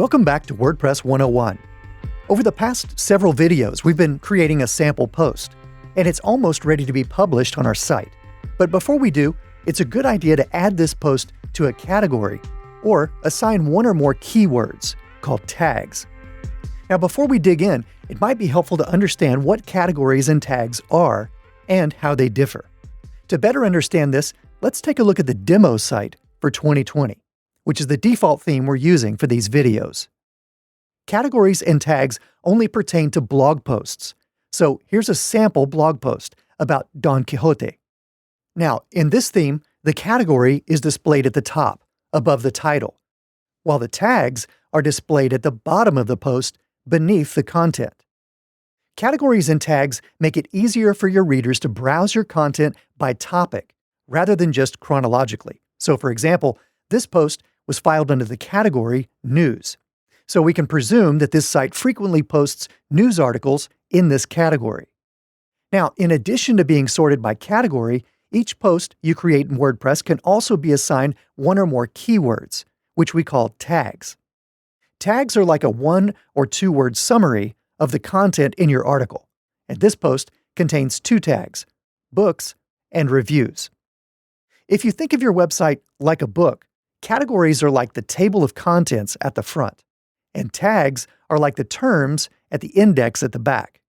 Welcome back to WordPress 101. Over the past several videos, we've been creating a sample post, and it's almost ready to be published on our site. But before we do, it's a good idea to add this post to a category or assign one or more keywords called tags. Now, before we dig in, it might be helpful to understand what categories and tags are and how they differ. To better understand this, let's take a look at the demo site for 2020, which is the default theme we're using for these videos. Categories and tags only pertain to blog posts. So here's a sample blog post about Don Quixote. Now, in this theme, the category is displayed at the top, above the title, while the tags are displayed at the bottom of the post, beneath the content. Categories and tags make it easier for your readers to browse your content by topic, rather than just chronologically. So for example, this post was filed under the category News. So we can presume that this site frequently posts news articles in this category. Now, in addition to being sorted by category, each post you create in WordPress can also be assigned one or more keywords, which we call tags. Tags are like a 1 or 2 word summary of the content in your article, and this post contains 2 tags, books and reviews. If you think of your website like a book, categories are like the table of contents at the front, and tags are like the terms at the index at the back.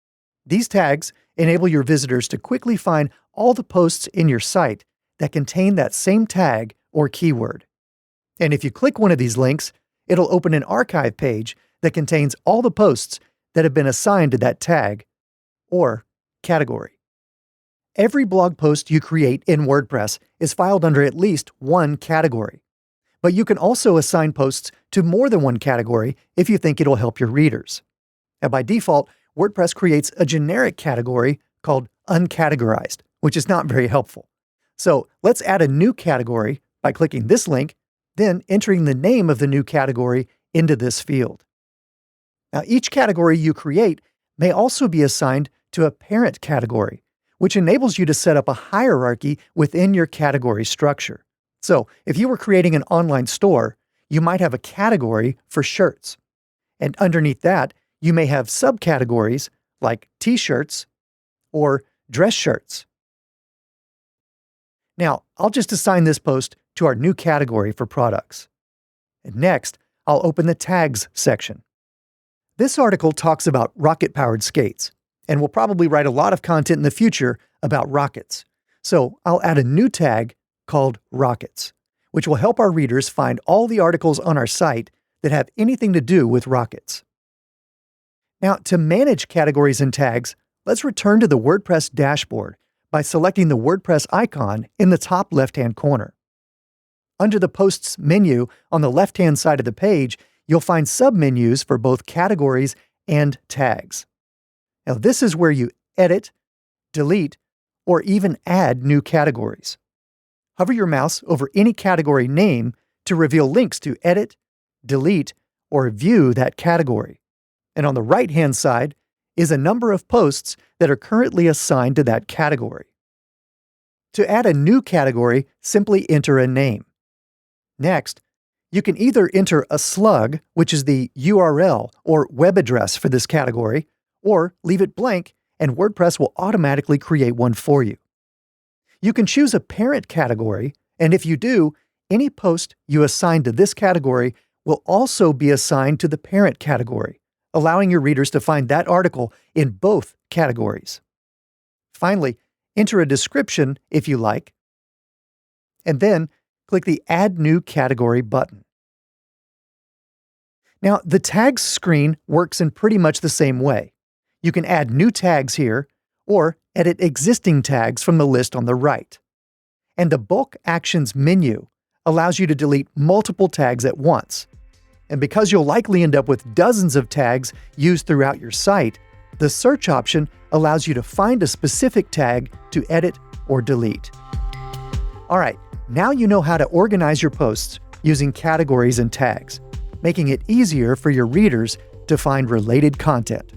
These tags enable your visitors to quickly find all the posts in your site that contain that same tag or keyword. And if you click one of these links, it'll open an archive page that contains all the posts that have been assigned to that tag or category. Every blog post you create in WordPress is filed under at least one category. But you can also assign posts to more than one category if you think it'll help your readers. Now, by default, WordPress creates a generic category called uncategorized, which is not very helpful. So let's add a new category by clicking this link, then entering the name of the new category into this field. Now, each category you create may also be assigned to a parent category, which enables you to set up a hierarchy within your category structure. So if you were creating an online store, you might have a category for shirts. And underneath that, you may have subcategories like t-shirts or dress shirts. Now, I'll just assign this post to our new category for products. And next, I'll open the tags section. This article talks about rocket-powered skates, and we'll probably write a lot of content in the future about rockets. So I'll add a new tag called Rockets, which will help our readers find all the articles on our site that have anything to do with rockets. Now, to manage categories and tags, let's return to the WordPress dashboard by selecting the WordPress icon in the top left-hand corner. Under the Posts menu on the left-hand side of the page, you'll find submenus for both categories and tags. Now, this is where you edit, delete, or even add new categories. Hover your mouse over any category name to reveal links to edit, delete, or view that category. And on the right-hand side is a number of posts that are currently assigned to that category. To add a new category, simply enter a name. Next, you can either enter a slug, which is the URL or web address for this category, or leave it blank and WordPress will automatically create one for you. You can choose a parent category, and if you do, any post you assign to this category will also be assigned to the parent category, allowing your readers to find that article in both categories. Finally, enter a description if you like, and then click the Add New Category button. Now, the tags screen works in pretty much the same way. You can add new tags here, or edit existing tags from the list on the right. And the Bulk Actions menu allows you to delete multiple tags at once. And because you'll likely end up with dozens of tags used throughout your site, the search option allows you to find a specific tag to edit or delete. All right, now you know how to organize your posts using categories and tags, making it easier for your readers to find related content.